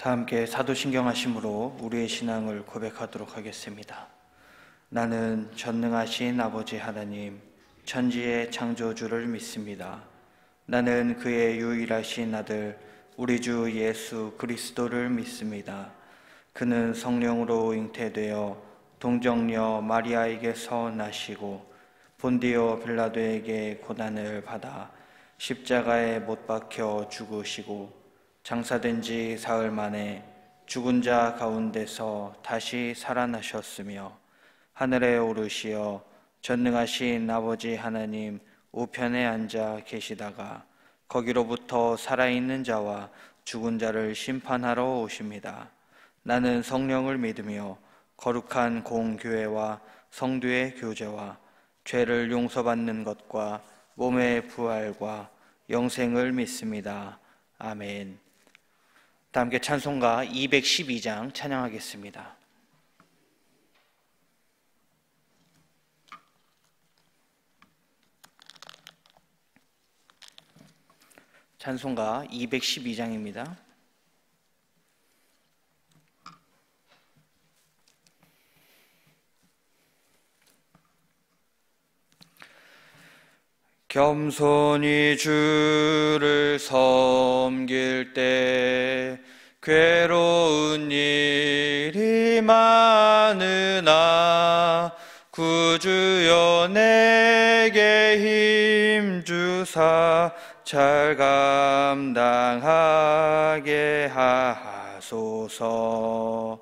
다 함께 사도신경하심으로 우리의 신앙을 고백하도록 하겠습니다. 나는 전능하신 아버지 하나님, 천지의 창조주를 믿습니다. 나는 그의 유일하신 아들, 우리 주 예수 그리스도를 믿습니다. 그는 성령으로 잉태되어 동정녀 마리아에게서 나시고 본디오 빌라도에게 고난을 받아 십자가에 못 박혀 죽으시고 장사된 지 사흘 만에 죽은 자 가운데서 다시 살아나셨으며 하늘에 오르시어 전능하신 아버지 하나님 우편에 앉아 계시다가 거기로부터 살아있는 자와 죽은 자를 심판하러 오십니다. 나는 성령을 믿으며 거룩한 공교회와 성도의 교제와 죄를 용서받는 것과 몸의 부활과 영생을 믿습니다. 아멘. 다 함께 찬송가 212장 찬양하겠습니다. 찬송가 212장입니다. 겸손히 주를 섬길 때 괴로운 일이 많으나 구주여 내게 힘주사 잘 감당하게 하소서.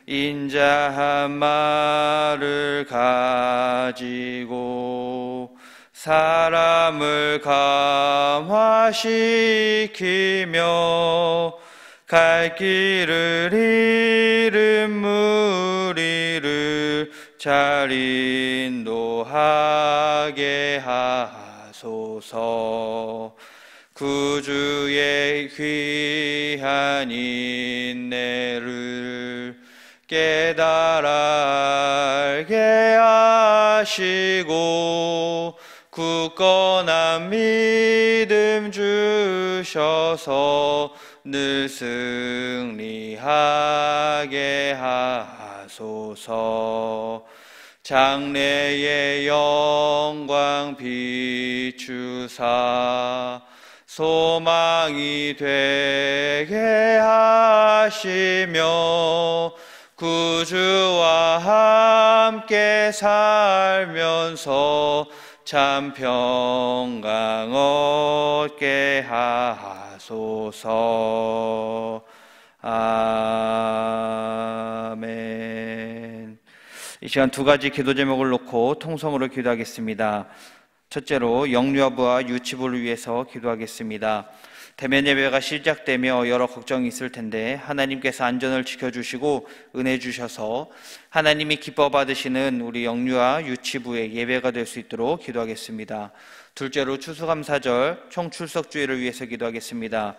인자한 말을 가지고 사람을 감화시키며 갈 길을 잃은 무리를 잘 인도하게 하소서. 구주의 귀한 인내를 깨달아 알게 하시고 굳건한 믿음 주셔서 늘 승리하게 하소서. 장래의 영광 비추사 소망이 되게 하시며 구주와 함께 살면서 참 평강 얻게 하소서. 아멘. 이 시간 두 가지 기도 제목을 놓고 통성으로 기도하겠습니다. 첫째로 영유아부와 유치부를 위해서 기도하겠습니다. 대면 예배가 시작되며 여러 걱정이 있을 텐데 하나님께서 안전을 지켜주시고 은혜 주셔서 하나님이 기뻐 받으시는 우리 영유아 유치부의 예배가 될 수 있도록 기도하겠습니다. 둘째로 추수감사절 총출석주의를 위해서 기도하겠습니다.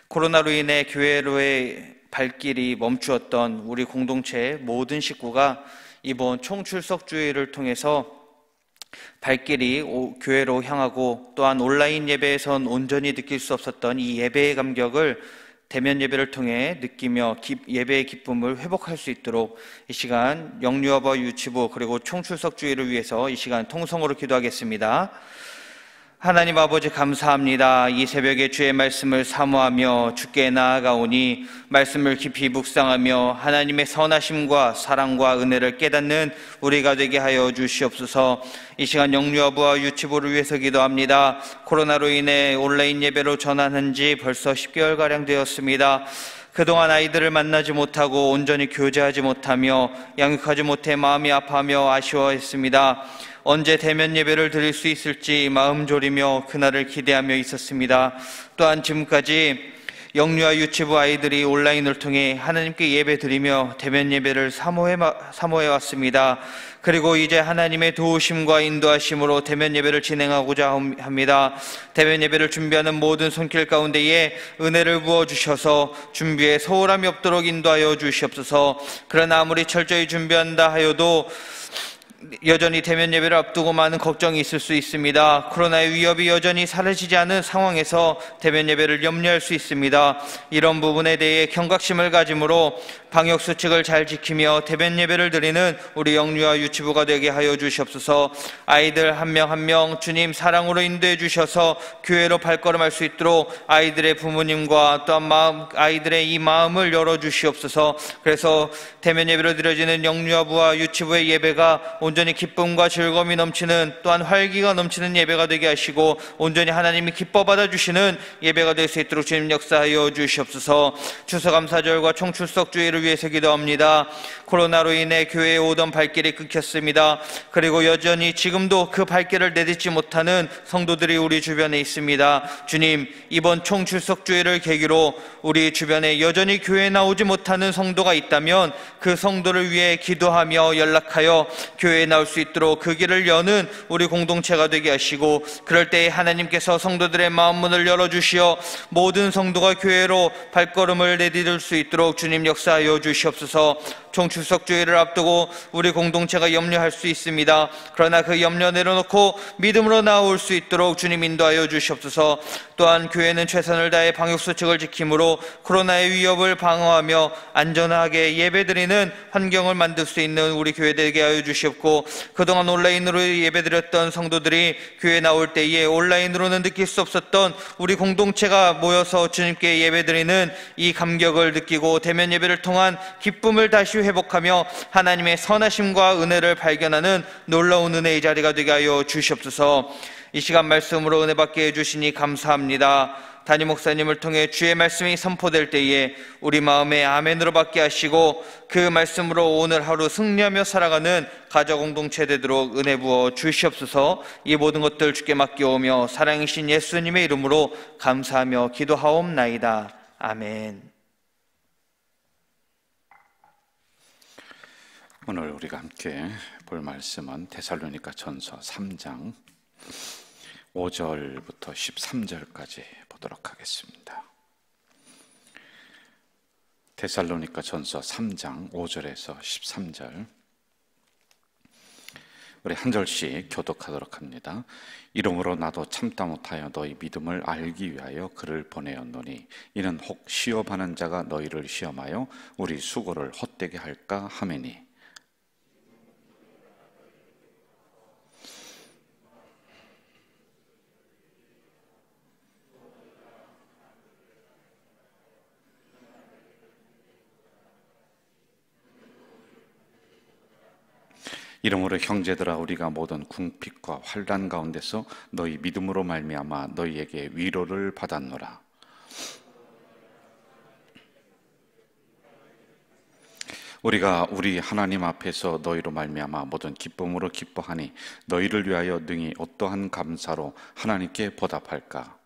코로나로 인해 교회로의 발길이 멈추었던 우리 공동체 모든 식구가 이번 총출석주의를 통해서 발길이 교회로 향하고 또한 온라인 예배에선 온전히 느낄 수 없었던 이 예배의 감격을 대면 예배를 통해 느끼며 예배의 기쁨을 회복할 수 있도록 이 시간 영유아부 유치부 그리고 총출석주의를 위해서 이 시간 통성으로 기도하겠습니다. 하나님 아버지 감사합니다. 이 새벽에 주의 말씀을 사모하며 주께 나아가오니 말씀을 깊이 묵상하며 하나님의 선하심과 사랑과 은혜를 깨닫는 우리가 되게 하여 주시옵소서. 이 시간 영유아부와 유치부를 위해서 기도합니다. 코로나로 인해 온라인 예배로 전환한 지 벌써 10개월가량 되었습니다. 그동안 아이들을 만나지 못하고 온전히 교제하지 못하며 양육하지 못해 마음이 아파하며 아쉬워했습니다. 언제 대면 예배를 드릴 수 있을지 마음 졸이며 그날을 기대하며 있었습니다. 또한 지금까지 영유아 유치부 아이들이 온라인을 통해 하나님께 예배 드리며 대면 예배를 사모해 왔습니다. 그리고 이제 하나님의 도우심과 인도하심으로 대면 예배를 진행하고자 합니다. 대면 예배를 준비하는 모든 손길 가운데에 은혜를 부어주셔서 준비에 소홀함이 없도록 인도하여 주시옵소서. 그러나 아무리 철저히 준비한다 하여도 여전히 대면 예배를 앞두고 많은 걱정이 있을 수 있습니다. 코로나의 위협이 여전히 사라지지 않은 상황에서 대면 예배를 염려할 수 있습니다. 이런 부분에 대해 경각심을 가짐으로 방역수칙을 잘 지키며 대면 예배를 드리는 우리 영유아 유치부가 되게 하여 주시옵소서. 아이들 한 명 한 명 주님 사랑으로 인도해 주셔서 교회로 발걸음할 수 있도록 아이들의 부모님과 또한 아이들의 이 마음을 열어주시옵소서. 그래서 대면 예배로 드려지는 영유아부와 유치부의 예배가 온전히 기쁨과 즐거움이 넘치는, 또한 활기가 넘치는 예배가 되게 하시고 온전히 하나님이 기뻐 받아주시는 예배가 될 수 있도록 주님 역사하여 주시옵소서. 추수감사절과 총출석주의를 위해서 기도합니다. 코로나로 인해 교회에 오던 발길이 끊겼습니다. 그리고 여전히 지금도 그 발길을 내딛지 못하는 성도들이 우리 주변에 있습니다. 주님, 이번 총출석주의를 계기로 우리 주변에 여전히 교회에 나오지 못하는 성도가 있다면 그 성도를 위해 기도하며 연락하여 교회에 나올 수 있도록 그 길을 여는 우리 공동체가 되게 하시고, 그럴 때에 하나님께서 성도들의 마음문을 열어주시어 모든 성도가 교회로 발걸음을 내디딜 수 있도록 주님 역사하여 주시옵소서. 총출석주의를 앞두고 우리 공동체가 염려할 수 있습니다. 그러나 그 염려 내려놓고 믿음으로 나올 수 있도록 주님 인도하여 주시옵소서. 또한 교회는 최선을 다해 방역수칙을 지킴으로 코로나의 위협을 방어하며 안전하게 예배드리는 환경을 만들 수 있는 우리 교회 되게 하여 주시옵고, 그동안 온라인으로 예배드렸던 성도들이 교회에 나올 때에 온라인으로는 느낄 수 없었던 우리 공동체가 모여서 주님께 예배드리는 이 감격을 느끼고 대면 예배를 통한 기쁨을 다시 회복하며 하나님의 선하심과 은혜를 발견하는 놀라운 은혜의 자리가 되게 하여 주시옵소서. 이 시간 말씀으로 은혜 받게 해주시니 감사합니다. 담임 목사님을 통해 주의 말씀이 선포될 때에 우리 마음에 아멘으로 받게 하시고 그 말씀으로 오늘 하루 승리하며 살아가는 가정 공동체 되도록 은혜 부어 주시옵소서. 이 모든 것들 주께 맡겨오며 사랑이신 예수님의 이름으로 감사하며 기도하옵나이다. 아멘. 오늘 우리가 함께 볼 말씀은 데살로니가 전서 3장 5절부터 13절까지 보도록 하겠습니다. 데살로니가 전서 3장 5절에서 13절, 우리 한 절씩 교독하도록 합니다. 이러므로 나도 참다 못하여 너희 믿음을 알기 위하여 그를 보내었노니 이는 혹 시험하는 자가 너희를 시험하여 우리 수고를 헛되게 할까 하매니, '이러므로 형제들아 우리가 모든 궁핍과 환난 가운데서 너희 믿음으로 말미암아 너희에게 위로를 받았노라. 우리가 우리 하나님 앞에서 너희로 말미암아 모든 기쁨으로 기뻐하니 너희를 위하여 능히 어떠한 감사로 하나님께 보답할까?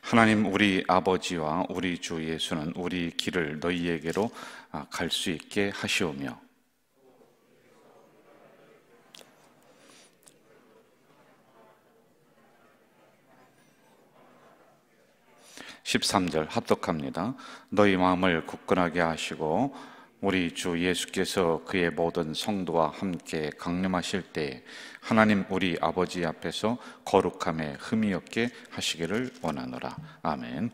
하나님 우리 아버지와 우리 주 예수는 우리 길을 너희에게로 갈 수 있게 하시오며, (13절) 합독합니다. 너희 마음을 굳건하게 하시고 우리 주 예수께서 그의 모든 성도와 함께 강림하실 때 하나님 우리 아버지 앞에서 거룩함에 흠이 없게 하시기를 원하노라. 아멘.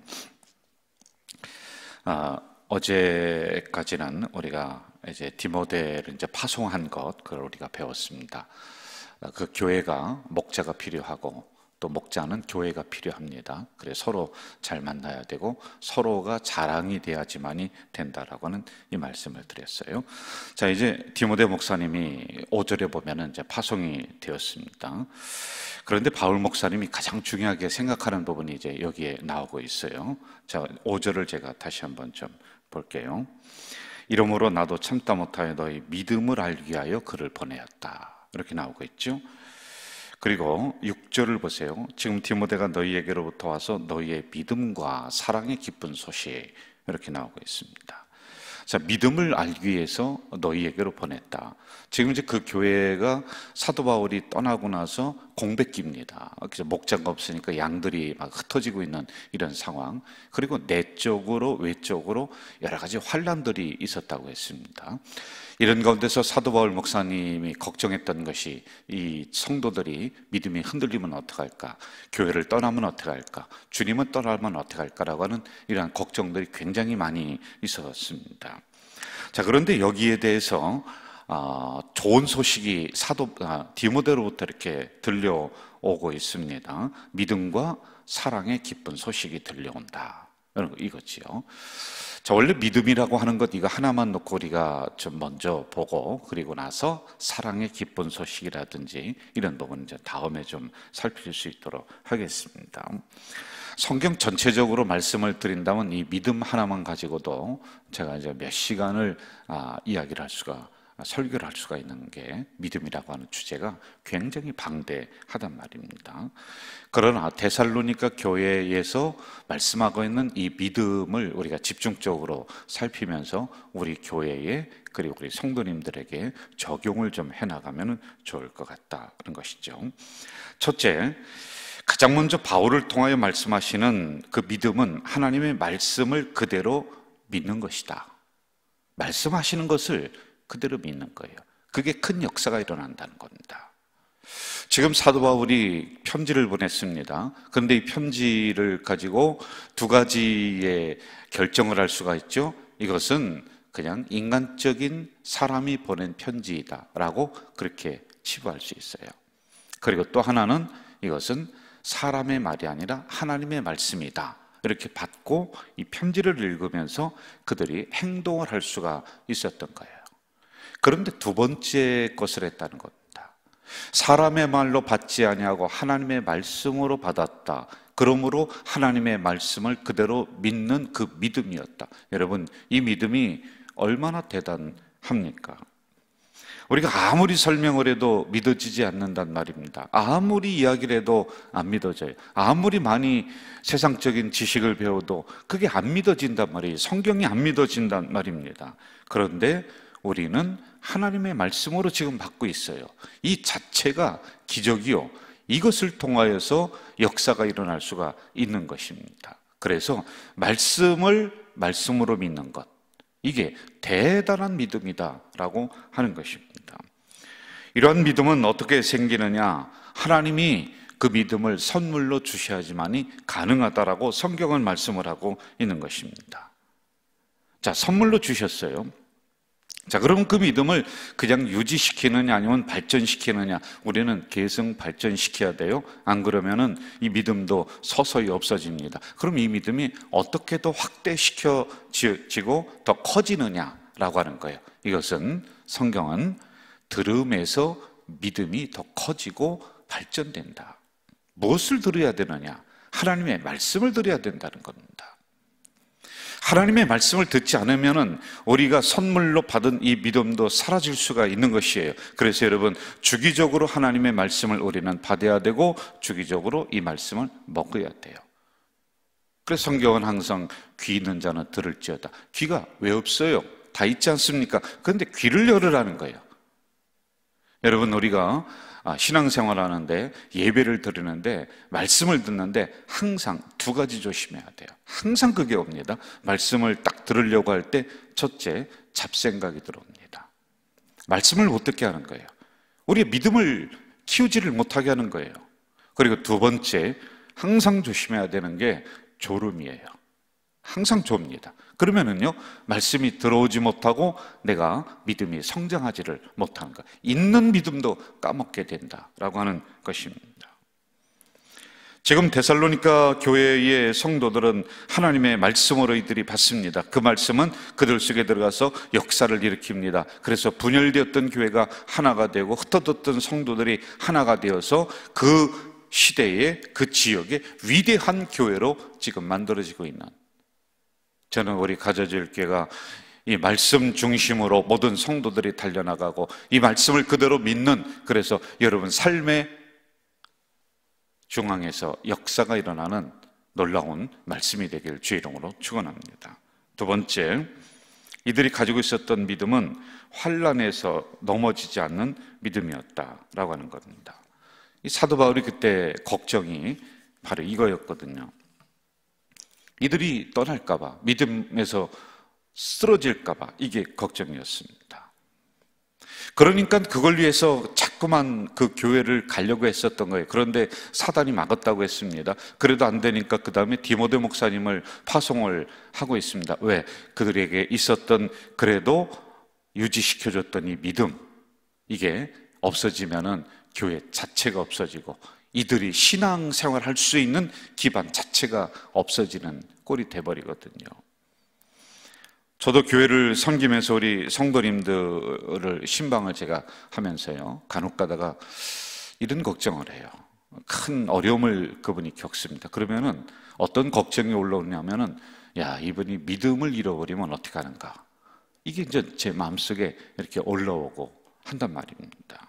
어제까지는 우리가 이제 디모데를 이제 파송한 것, 그걸 우리가 배웠습니다. 그 교회가 목자가 필요하고 또 목자는 교회가 필요합니다. 그래서 서로 잘 만나야 되고 서로가 자랑이 돼야지만이 된다라고 하는 이 말씀을 드렸어요. 자, 이제 디모데 목사님이 5절에 보면은 이제 파송이 되었습니다. 그런데 바울 목사님이 가장 중요하게 생각하는 부분이 이제 여기에 나오고 있어요. 자, 5절을 제가 다시 한번 좀 볼게요. 이러므로 나도 참다 못하여 너희 믿음을 알기 위하여 그를 보내었다. 이렇게 나오고 있죠. 그리고 6절을 보세요. 지금 디모데가 너희에게로부터 와서 너희의 믿음과 사랑의 기쁜 소식, 이렇게 나오고 있습니다. 자, 믿음을 알기 위해서 너희에게로 보냈다. 지금 이제 그 교회가 사도 바울이 떠나고 나서 공백기입니다. 그래서 목자가 없으니까 양들이 막 흩어지고 있는 이런 상황. 그리고 내적으로 외적으로 여러 가지 환란들이 있었다고 했습니다. 이런 가운데서 사도 바울 목사님이 걱정했던 것이 이 성도들이 믿음이 흔들리면 어떡할까? 교회를 떠나면 어떡할까? 주님은 떠나면 어떡할까라고 하는 이러한 걱정들이 굉장히 많이 있었습니다. 자, 그런데 여기에 대해서 좋은 소식이 사도 디모데로부터 이렇게 들려오고 있습니다. 믿음과 사랑의 기쁜 소식이 들려온다. 이거지요. 자, 원래 믿음이라고 하는 것 이거 하나만 놓고 우리가 좀 먼저 보고 그리고 나서 사랑의 기쁜 소식이라든지 이런 부분은 이제 다음에 좀 살필 수 있도록 하겠습니다. 성경 전체적으로 말씀을 드린다면 이 믿음 하나만 가지고도 제가 이제 몇 시간을 이야기를 할 수가 설교를 할 수가 있는 게 믿음이라고 하는 주제가 굉장히 방대하단 말입니다. 그러나 데살로니가 교회에서 말씀하고 있는 이 믿음을 우리가 집중적으로 살피면서 우리 교회에 그리고 우리 성도님들에게 적용을 좀 해나가면 좋을 것 같다는 것이죠. 첫째, 가장 먼저 바울을 통하여 말씀하시는 그 믿음은 하나님의 말씀을 그대로 믿는 것이다. 말씀하시는 것을 그대로 믿는 거예요. 그게 큰 역사가 일어난다는 겁니다. 지금 사도 바울이 편지를 보냈습니다. 그런데 이 편지를 가지고 두 가지의 결정을 할 수가 있죠. 이것은 그냥 인간적인 사람이 보낸 편지이다라고 그렇게 치부할 수 있어요. 그리고 또 하나는 이것은 사람의 말이 아니라 하나님의 말씀이다. 이렇게 받고 이 편지를 읽으면서 그들이 행동을 할 수가 있었던 거예요. 그런데 두 번째 것을 했다는 겁니다. 사람의 말로 받지 아니하고 하나님의 말씀으로 받았다. 그러므로 하나님의 말씀을 그대로 믿는 그 믿음이었다. 여러분, 이 믿음이 얼마나 대단합니까? 우리가 아무리 설명을 해도 믿어지지 않는단 말입니다. 아무리 이야기를 해도 안 믿어져요. 아무리 많이 세상적인 지식을 배워도 그게 안 믿어진단 말이에요. 성경이 안 믿어진단 말입니다. 그런데 우리는 하나님의 말씀으로 지금 받고 있어요. 이 자체가 기적이요. 이것을 통하여서 역사가 일어날 수가 있는 것입니다. 그래서 말씀을 말씀으로 믿는 것, 이게 대단한 믿음이다라고 하는 것입니다. 이러한 믿음은 어떻게 생기느냐? 하나님이 그 믿음을 선물로 주셔야지만이 가능하다라고 성경은 말씀을 하고 있는 것입니다. 자, 선물로 주셨어요. 자, 그럼 그 믿음을 그냥 유지시키느냐 아니면 발전시키느냐? 우리는 계속 발전시켜야 돼요. 안 그러면은 이 믿음도 서서히 없어집니다. 그럼 이 믿음이 어떻게 더 확대시켜지고 더 커지느냐라고 하는 거예요. 이것은 성경은 들음에서 믿음이 더 커지고 발전된다. 무엇을 들어야 되느냐? 하나님의 말씀을 들어야 된다는 겁니다. 하나님의 말씀을 듣지 않으면 우리가 선물로 받은 이 믿음도 사라질 수가 있는 것이에요. 그래서 여러분, 주기적으로 하나님의 말씀을 우리는 받아야 되고 주기적으로 이 말씀을 먹어야 돼요. 그래서 성경은 항상 귀 있는 자는 들을지어다. 귀가 왜 없어요? 다 있지 않습니까? 그런데 귀를 열으라는 거예요. 여러분, 우리가 신앙생활 하는데 예배를 드리는데 말씀을 듣는데 항상 두 가지 조심해야 돼요. 항상 그게 옵니다. 말씀을 딱 들으려고 할 때 첫째, 잡생각이 들어옵니다. 말씀을 못 듣게 하는 거예요. 우리의 믿음을 키우지를 못하게 하는 거예요. 그리고 두 번째, 항상 조심해야 되는 게 졸음이에요. 항상 좁니다. 그러면은요, 말씀이 들어오지 못하고 내가 믿음이 성장하지를 못하는 것. 있는 믿음도 까먹게 된다라고 하는 것입니다. 지금 데살로니가 교회의 성도들은 하나님의 말씀으로 이들이 받습니다. 그 말씀은 그들 속에 들어가서 역사를 일으킵니다. 그래서 분열되었던 교회가 하나가 되고 흩어졌던 성도들이 하나가 되어서 그 시대에 그 지역의 위대한 교회로 지금 만들어지고 있는, 저는 우리 가져질 교회가 이 말씀 중심으로 모든 성도들이 달려나가고 이 말씀을 그대로 믿는, 그래서 여러분 삶의 중앙에서 역사가 일어나는 놀라운 말씀이 되길 주의 이름으로 축원합니다. 두 번째, 이들이 가지고 있었던 믿음은 환난에서 넘어지지 않는 믿음이었다라고 하는 겁니다. 이 사도 바울이 그때 걱정이 바로 이거였거든요. 이들이 떠날까봐, 믿음에서 쓰러질까봐 이게 걱정이었습니다. 그러니까 그걸 위해서 자꾸만 그 교회를 가려고 했었던 거예요. 그런데 사단이 막았다고 했습니다. 그래도 안 되니까 그 다음에 디모데 목사님을 파송을 하고 있습니다. 왜? 그들에게 있었던 그래도 유지시켜줬던 이 믿음, 이게 없어지면은 교회 자체가 없어지고 이들이 신앙생활 할 수 있는 기반 자체가 없어지는 꼴이 돼버리거든요. 저도 교회를 섬기면서 우리 성도님들을 신방을 제가 하면서요, 간혹 가다가 이런 걱정을 해요. 큰 어려움을 그분이 겪습니다. 그러면은 어떤 걱정이 올라오냐면은, 야, 이분이 믿음을 잃어버리면 어떻게 하는가, 이게 이제 제 마음속에 이렇게 올라오고 한단 말입니다.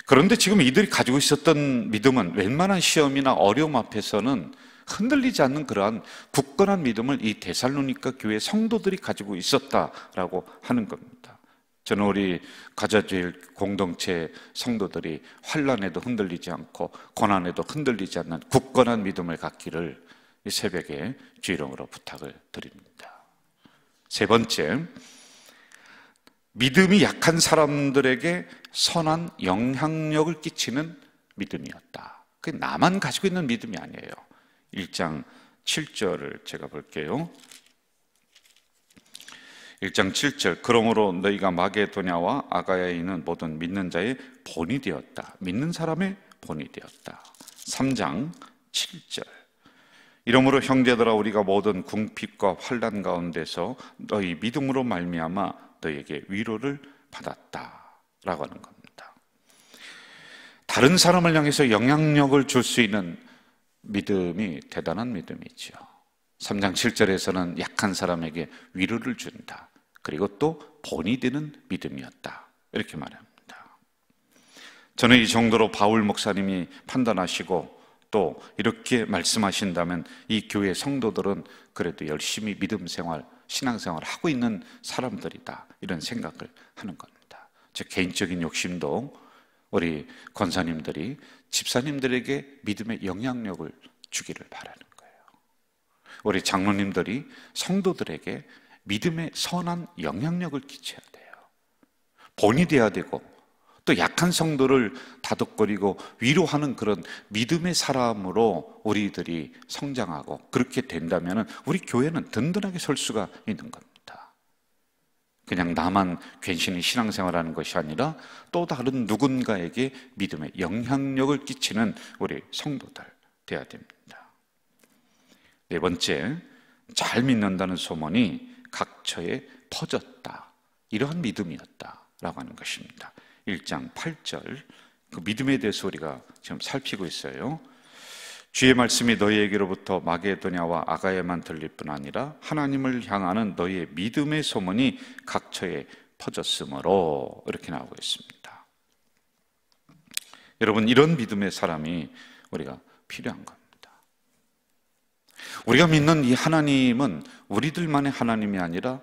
그런데 지금 이들이 가지고 있었던 믿음은 웬만한 시험이나 어려움 앞에서는 흔들리지 않는 그러한 굳건한 믿음을 이 데살로니가 교회 성도들이 가지고 있었다라고 하는 겁니다. 저는 우리 가자주일 공동체 성도들이 환난에도 흔들리지 않고 고난에도 흔들리지 않는 굳건한 믿음을 갖기를 이 새벽에 주 이름으로 부탁을 드립니다. 세 번째, 믿음이 약한 사람들에게 선한 영향력을 끼치는 믿음이었다. 그게 나만 가지고 있는 믿음이 아니에요. 1장 7절을 제가 볼게요. 1장 7절, 그러므로 너희가 마게도냐와 아가야에 있는 모든 믿는 자의 본이 되었다. 믿는 사람의 본이 되었다. 3장 7절, 이러므로 형제들아 우리가 모든 궁핍과 환난 가운데서 너희 믿음으로 말미암아 너희에게 위로를 받았다라고 하는 겁니다. 다른 사람을 향해서 영향력을 줄 수 있는 믿음이 대단한 믿음이죠. 3장 7절에서는 약한 사람에게 위로를 준다. 그리고 또 본이 되는 믿음이었다. 이렇게 말합니다. 저는 이 정도로 바울 목사님이 판단하시고 또 이렇게 말씀하신다면 이 교회 성도들은 그래도 열심히 믿음 생활, 신앙생활을 하고 있는 사람들이다, 이런 생각을 하는 겁니다. 제 개인적인 욕심도 우리 권사님들이 집사님들에게 믿음의 영향력을 주기를 바라는 거예요. 우리 장로님들이 성도들에게 믿음의 선한 영향력을 끼쳐야 돼요. 본이 돼야 되고 또 약한 성도를 다독거리고 위로하는 그런 믿음의 사람으로 우리들이 성장하고 그렇게 된다면 우리 교회는 든든하게 설 수가 있는 겁니다. 그냥 나만 괜시히 신앙생활하는 것이 아니라 또 다른 누군가에게 믿음의 영향력을 끼치는 우리 성도들 되어야 됩니다. 네 번째, 잘 믿는다는 소문이 각처에 퍼졌다. 이러한 믿음이었다라고 하는 것입니다. 1장 8절, 그 믿음에 대해서 우리가 지금 살피고 있어요. 주의 말씀이 너희에게로부터 마게도냐와 아가야만 들릴 뿐 아니라 하나님을 향하는 너희의 믿음의 소문이 각처에 퍼졌으므로, 이렇게 나오고 있습니다. 여러분, 이런 믿음의 사람이 우리가 필요한 겁니다. 우리가 믿는 이 하나님은 우리들만의 하나님이 아니라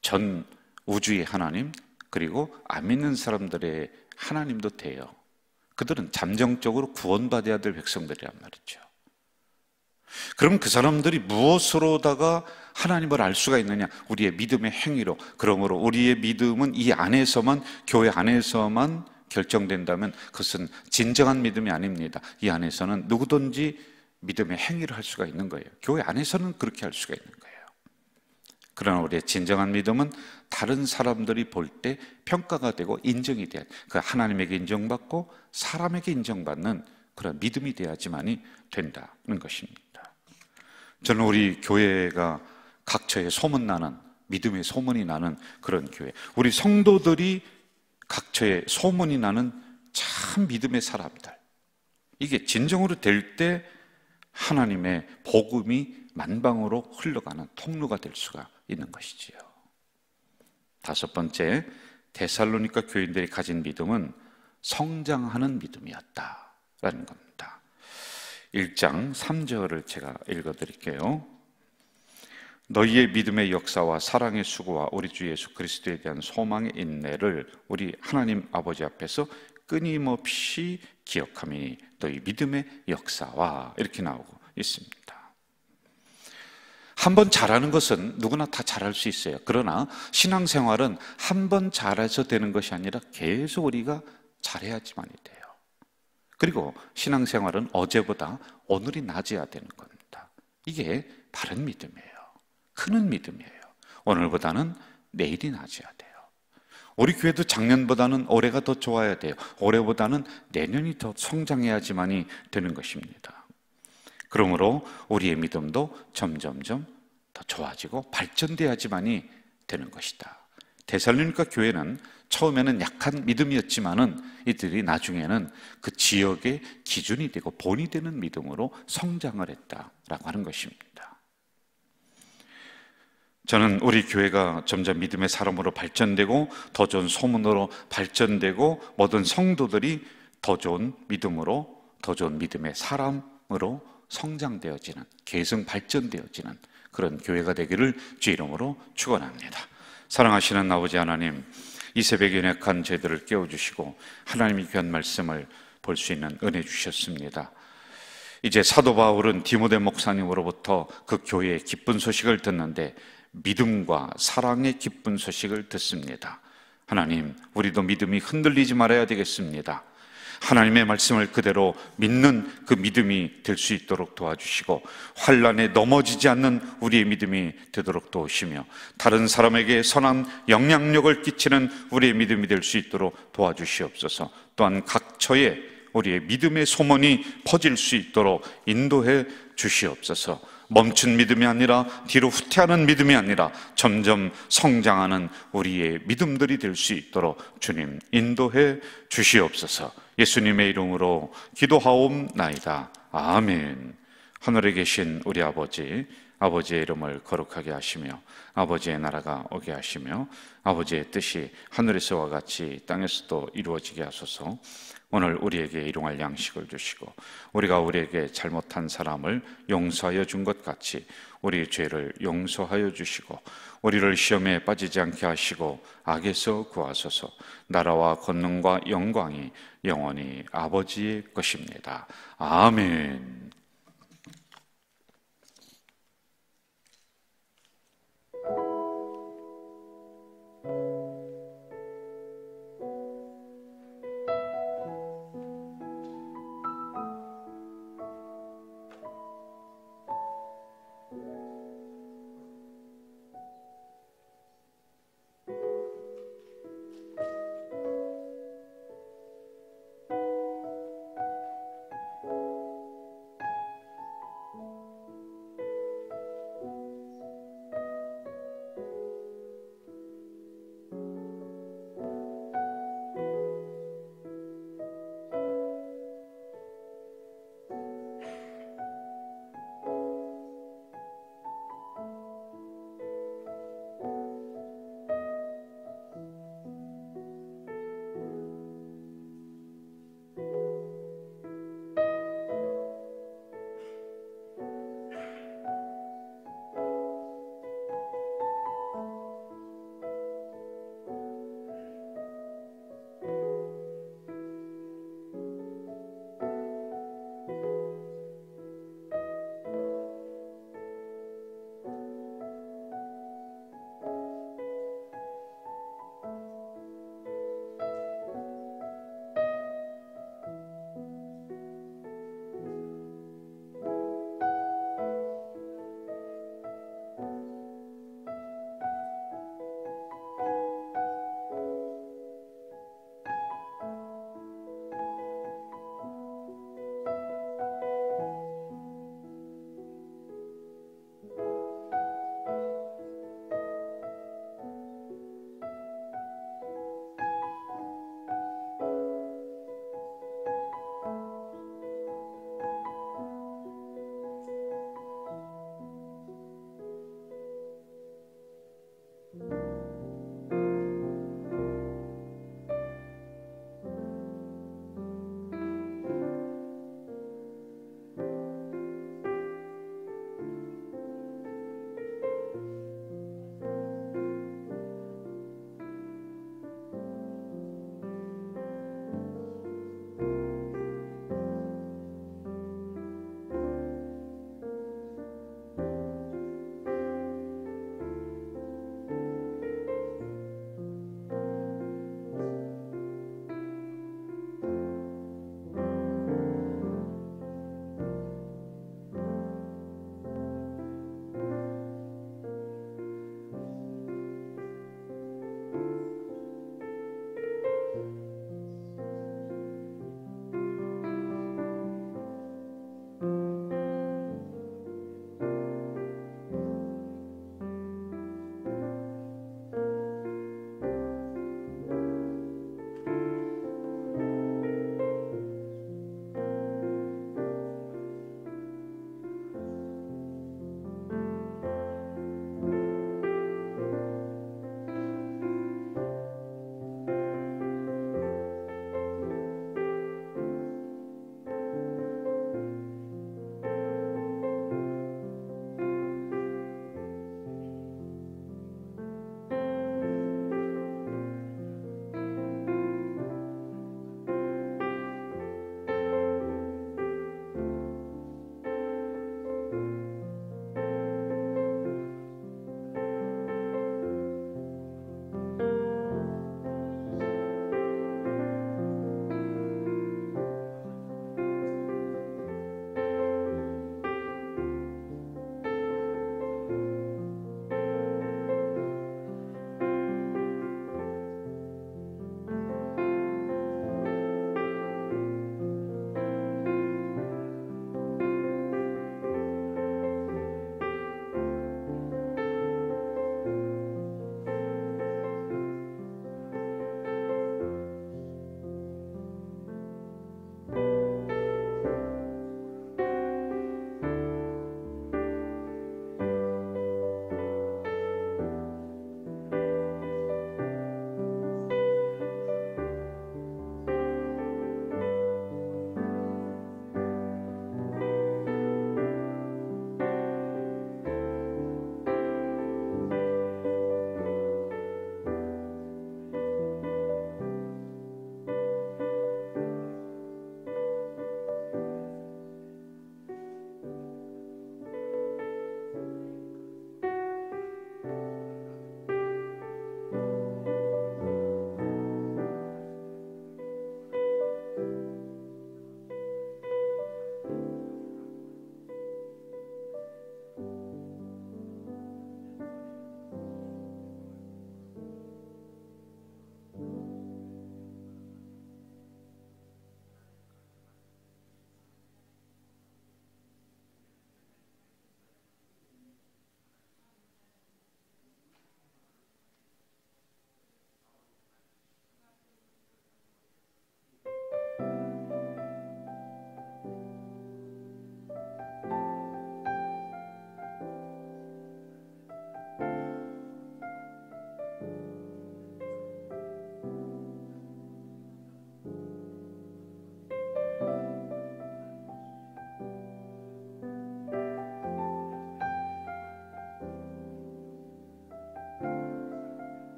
전 우주의 하나님, 그리고 안 믿는 사람들의 하나님도 돼요. 그들은 잠정적으로 구원받아야 될 백성들이란 말이죠. 그럼 그 사람들이 무엇으로다가 하나님을 알 수가 있느냐? 우리의 믿음의 행위로. 그러므로 우리의 믿음은 이 안에서만, 교회 안에서만 결정된다면 그것은 진정한 믿음이 아닙니다. 이 안에서는 누구든지 믿음의 행위를 할 수가 있는 거예요. 교회 안에서는 그렇게 할 수가 있는 거예요. 그러나 우리의 진정한 믿음은 다른 사람들이 볼 때 평가가 되고 인정이 돼야, 그 하나님에게 인정받고 사람에게 인정받는 그런 믿음이 돼야지만이 된다는 것입니다. 저는 우리 교회가 각처에 소문나는, 믿음의 소문이 나는 그런 교회, 우리 성도들이 각처에 소문이 나는 참 믿음의 사람들, 이게 진정으로 될 때 하나님의 복음이 만방으로 흘러가는 통로가 될 수가 있는 것이지요. 다섯 번째, 데살로니가 교인들이 가진 믿음은 성장하는 믿음이었다라는 겁니다. 1장 3절을 제가 읽어드릴게요. 너희의 믿음의 역사와 사랑의 수고와 우리 주 예수 그리스도에 대한 소망의 인내를 우리 하나님 아버지 앞에서 끊임없이 기억함이 너희 믿음의 역사와 이렇게 나오고 있습니다. 한 번 잘하는 것은 누구나 다 잘할 수 있어요. 그러나 신앙생활은 한 번 잘해서 되는 것이 아니라 계속 우리가 잘해야지만이 돼요. 그리고 신앙생활은 어제보다 오늘이 나아져야 되는 겁니다. 이게 바른 믿음이에요. 크는 믿음이에요. 오늘보다는 내일이 나아져야 돼요. 우리 교회도 작년보다는 올해가 더 좋아야 돼요. 올해보다는 내년이 더 성장해야지만이 되는 것입니다. 그러므로 우리의 믿음도 점점점 더 좋아지고 발전돼야지만이 되는 것이다. 데살로니가 교회는 처음에는 약한 믿음이었지만은 이들이 나중에는 그 지역의 기준이 되고 본이 되는 믿음으로 성장을 했다라고 하는 것입니다. 저는 우리 교회가 점점 믿음의 사람으로 발전되고 더 좋은 소문으로 발전되고 모든 성도들이 더 좋은 믿음으로, 더 좋은 믿음의 사람으로 성장되어지는, 계승 발전되어지는 그런 교회가 되기를 주 이름으로 축원합니다. 사랑하시는 아버지 하나님, 이 새벽에 연약한 저희들을 깨워주시고 하나님의 귀한 말씀을 볼 수 있는 은혜 주셨습니다. 이제 사도 바울은 디모데 목사님으로부터 그 교회의 기쁜 소식을 듣는데 믿음과 사랑의 기쁜 소식을 듣습니다. 하나님, 우리도 믿음이 흔들리지 말아야 되겠습니다. 하나님의 말씀을 그대로 믿는 그 믿음이 될 수 있도록 도와주시고 환난에 넘어지지 않는 우리의 믿음이 되도록 도우시며 다른 사람에게 선한 영향력을 끼치는 우리의 믿음이 될 수 있도록 도와주시옵소서. 또한 각처에 우리의 믿음의 소문이 퍼질 수 있도록 인도해 주시옵소서. 멈춘 믿음이 아니라 뒤로 후퇴하는 믿음이 아니라 점점 성장하는 우리의 믿음들이 될 수 있도록 주님 인도해 주시옵소서. 예수님의 이름으로 기도하옵나이다. 아멘. 하늘에 계신 우리 아버지, 아버지의 이름을 거룩하게 하시며 아버지의 나라가 오게 하시며 아버지의 뜻이 하늘에서와 같이 땅에서도 이루어지게 하소서. 오늘 우리에게 일용할 양식을 주시고 우리가 우리에게 잘못한 사람을 용서하여 준 것 같이 우리의 죄를 용서하여 주시고 우리를 시험에 빠지지 않게 하시고 악에서 구하소서. 나라와 권능과 영광이 영원히 아버지의 것입니다. 아멘.